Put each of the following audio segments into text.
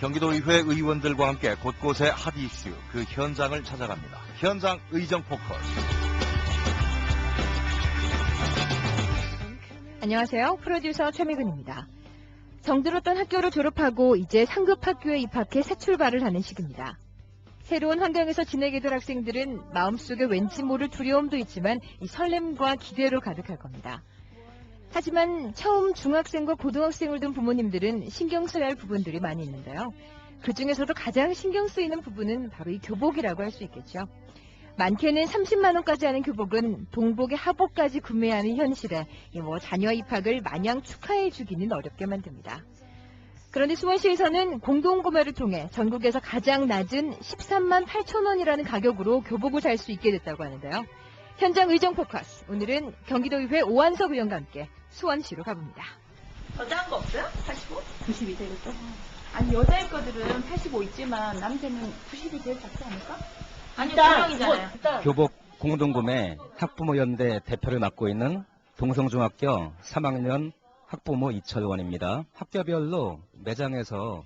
경기도의회 의원들과 함께 곳곳의 핫 이슈, 그 현장을 찾아갑니다. 현장 의정 포커스. 안녕하세요. 프로듀서 최미근입니다. 정들었던 학교를 졸업하고 이제 상급 학교에 입학해 새 출발을 하는 시기입니다. 새로운 환경에서 지내게 될 학생들은 마음속에 왠지 모를 두려움도 있지만 이 설렘과 기대로 가득할 겁니다. 하지만 처음 중학생과 고등학생을 둔 부모님들은 신경 써야 할 부분들이 많이 있는데요. 그 중에서도 가장 신경 쓰이는 부분은 바로 이 교복이라고 할 수 있겠죠. 많게는 30만 원까지 하는 교복은 동복의 하복까지 구매하는 현실에 자녀 입학을 마냥 축하해 주기는 어렵게 만듭니다. 그런데 수원시에서는 공동구매를 통해 전국에서 가장 낮은 13만 8천 원이라는 가격으로 교복을 살 수 있게 됐다고 하는데요. 현장 의정 포커스, 오늘은 경기도의회 오한석 의원과 함께 수원시로 가봅니다. 여자한 거 없어요? 85? 90이 되겠죠? 아니 여자의 거들은 85 있지만 남자는 90이 제일 작지 않을까? 아니, 분명이잖아요. 교복 공동구매 학부모연대 대표를 맡고 있는 동성중학교 3학년 학부모 이철원입니다. 학교별로 매장에서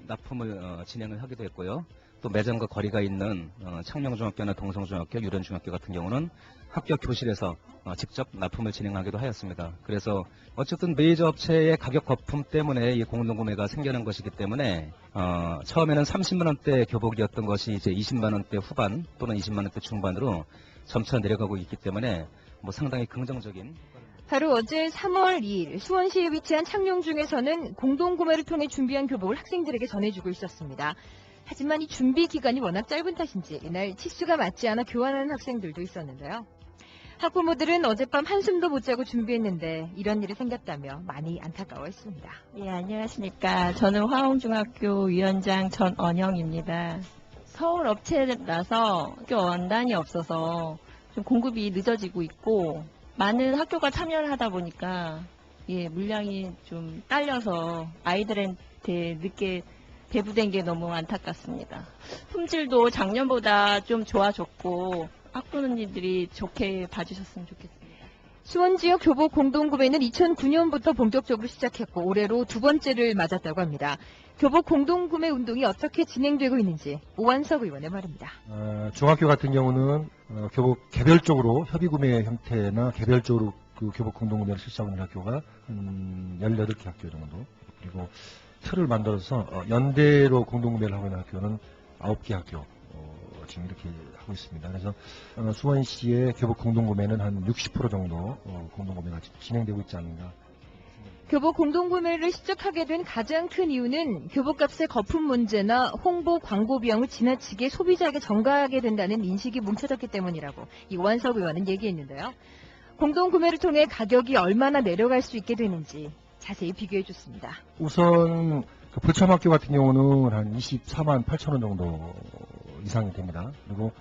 납품을 진행을 하기도 했고요. 또 매장과 거리가 있는 창녕중학교나 동성중학교, 유련중학교 같은 경우는 학교 교실에서 직접 납품을 진행하기도 하였습니다. 그래서 어쨌든 메이저 업체의 가격 거품 때문에 이 공동구매가 생겨난 것이기 때문에 처음에는 30만 원대 교복이었던 것이 이제 20만 원대 후반 또는 20만 원대 중반으로 점차 내려가고 있기 때문에 상당히 긍정적인. 바로 어제 3월 2일 수원시에 위치한 창녕중에서는 공동구매를 통해 준비한 교복을 학생들에게 전해주고 있었습니다. 하지만 이 준비 기간이 워낙 짧은 탓인지 이날 치수가 맞지 않아 교환하는 학생들도 있었는데요. 학부모들은 어젯밤 한숨도 못 자고 준비했는데 이런 일이 생겼다며 많이 안타까워했습니다. 예, 안녕하십니까. 저는 화홍중학교 위원장 전언영입니다. 서울 업체라서 학교 원단이 없어서 좀 공급이 늦어지고 있고 많은 학교가 참여를 하다 보니까 물량이 좀 딸려서 아이들한테 늦게 배부된 게 너무 안타깝습니다. 품질도 작년보다 좀 좋아졌고 학부모님들이 좋게 봐주셨으면 좋겠습니다. 수원 지역 교복 공동구매는 2009년부터 본격적으로 시작했고 올해로 두 번째를 맞았다고 합니다. 교복 공동구매 운동이 어떻게 진행되고 있는지 오한석 의원의 말입니다. 중학교 같은 경우는 교복 개별적으로 협의구매 형태나 개별적으로 그 교복 공동구매를 실시하고 있는 학교가 18개 학교 정도, 그리고 틀을 만들어서 연대로 공동구매를 하고 있는 학교는 9개 학교 지금 이렇게 하고 있습니다. 그래서 수원시의 교복 공동구매는 한 60% 정도 공동구매가 진행되고 있지 않는가. 교복 공동구매를 시작하게 된 가장 큰 이유는 교복값의 거품 문제나 홍보 광고 비용을 지나치게 소비자에게 전가하게 된다는 인식이 뭉쳐졌기 때문이라고 이 오한석 의원은 얘기했는데요. 공동구매를 통해 가격이 얼마나 내려갈 수 있게 되는지 자세히 비교해 줬습니다. 우선 그 불참학교 같은 경우는 한 24만 8천 원 정도 이상이 됩니다. 그리고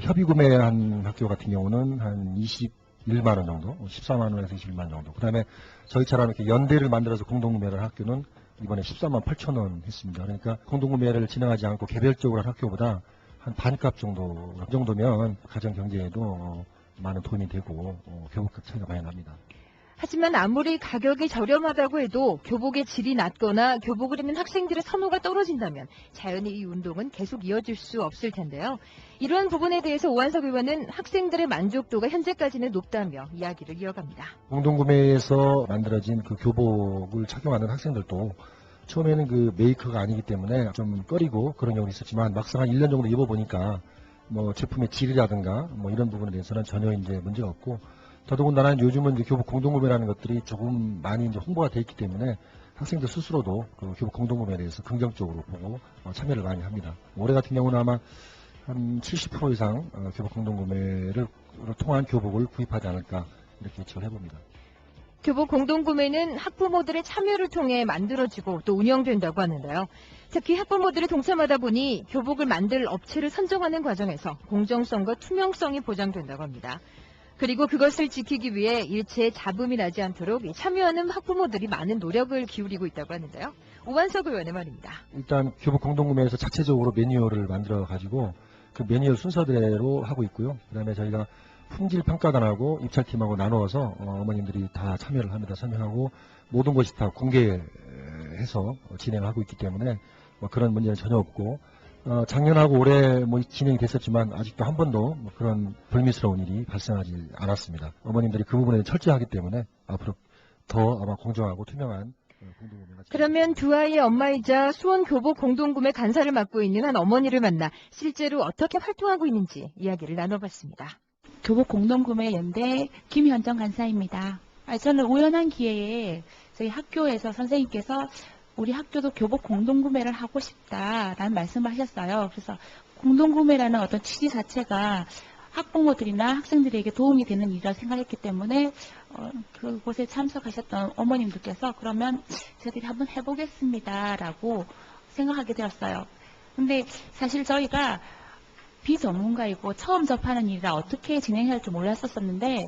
협의구매한 학교 같은 경우는 한 21만 원 정도, 14만 원에서 21만 원 정도. 그다음에 저희처럼 이렇게 연대를 만들어서 공동구매를 한 학교는 이번에 14만 8천 원 했습니다. 그러니까 공동구매를 진행하지 않고 개별적으로 한 학교보다 한 반값 정도, 그 정도면 가정 경제에도 많은 도움이 되고 교복값 차이가 많이 납니다. 하지만 아무리 가격이 저렴하다고 해도 교복의 질이 낮거나 교복을 입는 학생들의 선호가 떨어진다면 자연히 이 운동은 계속 이어질 수 없을 텐데요. 이러한 부분에 대해서 오한석 의원은 학생들의 만족도가 현재까지는 높다며 이야기를 이어갑니다. 공동구매에서 만들어진 그 교복을 착용하는 학생들도 처음에는 그 메이커가 아니기 때문에 좀 꺼리고 그런 경우도 있었지만 막상 한 1년 정도 입어보니까 제품의 질이라든가 이런 부분에 대해서는 전혀 이제 문제가 없고, 더더군다나 요즘은 이제 교복 공동구매라는 것들이 조금 많이 이제 홍보가 되어 있기 때문에 학생들 스스로도 그 교복 공동구매에 대해서 긍정적으로 보고 참여를 많이 합니다. 올해 같은 경우는 아마 한 70% 이상 교복 공동구매를 통한 교복을 구입하지 않을까 이렇게 예측을 해봅니다. 교복 공동구매는 학부모들의 참여를 통해 만들어지고 또 운영된다고 하는데요. 특히 학부모들이 동참하다 보니 교복을 만들 업체를 선정하는 과정에서 공정성과 투명성이 보장된다고 합니다. 그리고 그것을 지키기 위해 일체의 잡음이 나지 않도록 참여하는 학부모들이 많은 노력을 기울이고 있다고 하는데요. 오한석 의원의 말입니다. 일단 교복 공동구매에서 자체적으로 매뉴얼을 만들어 가지고 그 매뉴얼 순서대로 하고 있고요. 그다음에 저희가 품질 평가단하고 입찰팀하고 나누어서 어머님들이 다 참여를 합니다. 참여하고 모든 것이 다 공개해서 진행하고 있기 때문에 뭐 그런 문제는 전혀 없고 작년하고 올해 뭐 진행이 됐었지만 아직도 한 번도 뭐 그런 불미스러운 일이 발생하지 않았습니다. 어머님들이 그 부분에 철저하기 때문에 앞으로 더 아마 공정하고 투명한 공동구매가 그러면 두 아이의 엄마이자 수원 교복 공동구매 간사를 맡고 있는 한 어머니를 만나 실제로 어떻게 활동하고 있는지 이야기를 나눠봤습니다. 교복 공동구매 연대 김현정 간사입니다. 저는 우연한 기회에 저희 학교에서 선생님께서 우리 학교도 교복 공동구매를 하고 싶다라는 말씀을 하셨어요. 그래서 공동구매라는 어떤 취지 자체가 학부모들이나 학생들에게 도움이 되는 일이라고 생각했기 때문에 그곳에 참석하셨던 어머님들께서 그러면 저희들이 한번 해보겠습니다라고 생각하게 되었어요. 근데 사실 저희가 비전문가이고 처음 접하는 일이라 어떻게 진행해야 할지 몰랐었는데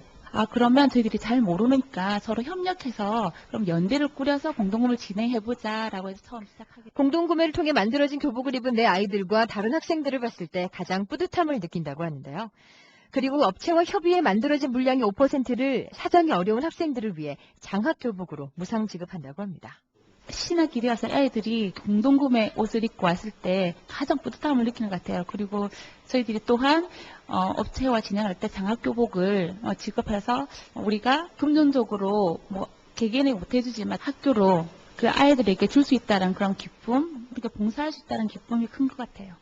그러면 저희들이 잘 모르니까 서로 협력해서 그럼 연대를 꾸려서 공동구매를 진행해보자라고 해서 처음 시작하게 됐습니다. 공동구매를 통해 만들어진 교복을 입은 내 아이들과 다른 학생들을 봤을 때 가장 뿌듯함을 느낀다고 하는데요. 그리고 업체와 협의해 만들어진 물량의 5%를 사정이 어려운 학생들을 위해 장학교복으로 무상 지급한다고 합니다. 신학기 되어서 아이들이 공동구매 옷을 입고 왔을 때 가장 뿌듯함을 느끼는 것 같아요. 그리고 저희들이 또한 업체와 진행할 때 장학교복을 지급해서 우리가 금전적으로 뭐 개개인이 못해주지만 학교로 그 아이들에게 줄 수 있다는 그런 기쁨, 우리가 봉사할 수 있다는 기쁨이 큰 것 같아요.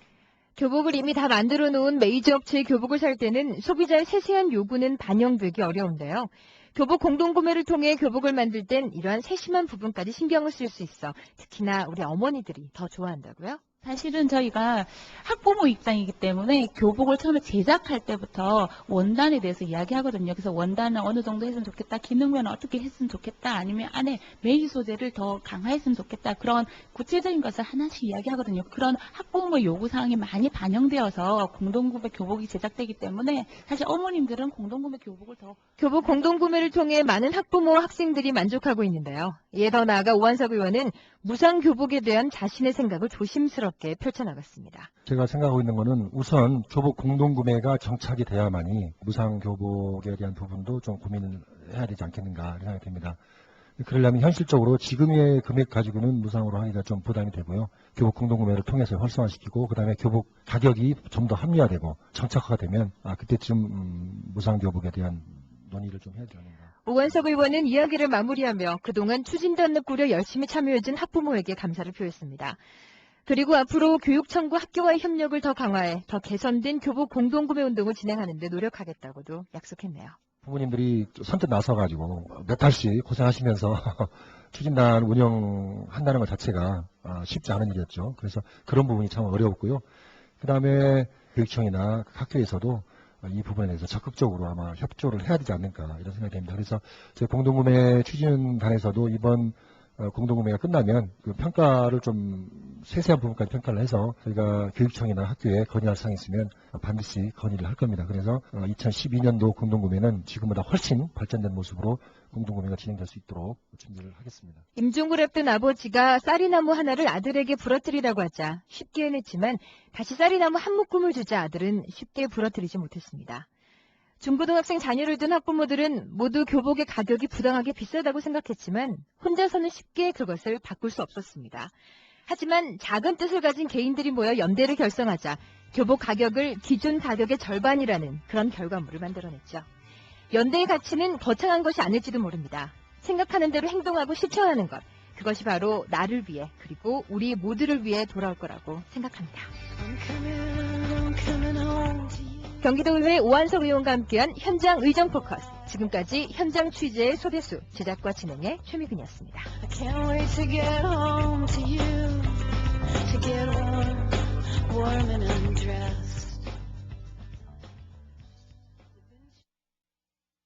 교복을 이미 다 만들어 놓은 메이저 업체의 교복을 살 때는 소비자의 세세한 요구는 반영되기 어려운데요. 교복 공동구매를 통해 교복을 만들 땐 이러한 세심한 부분까지 신경을 쓸 수 있어 특히나 우리 어머니들이 더 좋아한다고요? 사실은 저희가 학부모 입장이기 때문에 교복을 처음에 제작할 때부터 원단에 대해서 이야기하거든요. 그래서 원단은 어느 정도 했으면 좋겠다, 기능면은 어떻게 했으면 좋겠다, 아니면 안에 메이 소재를 더 강화했으면 좋겠다, 그런 구체적인 것을 하나씩 이야기하거든요. 그런 학부모 요구사항이 많이 반영되어서 공동구매 교복이 제작되기 때문에 사실 어머님들은 공동구매 교복을 더 교복 공동구매를 통해 많은 학부모와 학생들이 만족하고 있는데요. 이에 더 나아가 오한석 의원은 무상 교복에 대한 자신의 생각을 조심스럽게 펼쳐나갔습니다. 제가 생각하고 있는 거는 우선 교복 공동구매가 정착이 돼야만이 무상 교복에 대한 부분도 좀 고민을 해야 되지 않겠는가 생각이 듭니다. 그러려면 현실적으로 지금의 금액 가지고는 무상으로 하기가 좀 부담이 되고요. 교복 공동구매를 통해서 활성화시키고 그다음에 교복 가격이 좀 더 합리화되고 정착화가 되면 그때쯤 무상 교복에 대한 논의를 좀 해야 되지 않는가. 오한석 의원은 이야기를 마무리하며 그동안 추진단을 꾸려 열심히 참여해준 학부모에게 감사를 표했습니다. 그리고 앞으로 교육청과 학교와의 협력을 더 강화해 더 개선된 교복 공동구매 운동을 진행하는 데 노력하겠다고도 약속했네요. 부모님들이 선뜻 나서가지고 몇 달씩 고생하시면서 추진단 운영한다는 것 자체가 쉽지 않은 일이었죠. 그래서 그런 부분이 참 어려웠고요. 그 다음에 교육청이나 학교에서도 이 부분에 대해서 적극적으로 아마 협조를 해야 되지 않을까 이런 생각이 듭니다. 그래서 저희 공동구매 추진단에서도 이번 공동구매가 끝나면 그 평가를 좀 세세한 부분까지 평가를 해서 저희가 교육청이나 학교에 건의할 사항이 있으면 반드시 건의를 할 겁니다. 그래서 2012년도 공동구매는 지금보다 훨씬 발전된 모습으로 공동구매가 진행될 수 있도록 준비를 하겠습니다. 임종구를 앞둔 아버지가 쌀이나무 하나를 아들에게 부러뜨리라고 하자 쉽게 해냈지만 다시 쌀이나무 한 묶음을 주자 아들은 쉽게 부러뜨리지 못했습니다. 중고등학생 자녀를 둔 학부모들은 모두 교복의 가격이 부당하게 비싸다고 생각했지만 혼자서는 쉽게 그것을 바꿀 수 없었습니다. 하지만 작은 뜻을 가진 개인들이 모여 연대를 결성하자 교복 가격을 기존 가격의 절반이라는 그런 결과물을 만들어냈죠. 연대의 가치는 거창한 것이 아닐지도 모릅니다. 생각하는 대로 행동하고 실천하는 것, 그것이 바로 나를 위해 그리고 우리 모두를 위해 돌아올 거라고 생각합니다. 경기도의회 오한석 의원과 함께한 현장 의정 포커스. 지금까지 현장 취재의 소대수, 제작과 진행의 최미근이었습니다. I can't wait to get home to you, to get warm and undressed.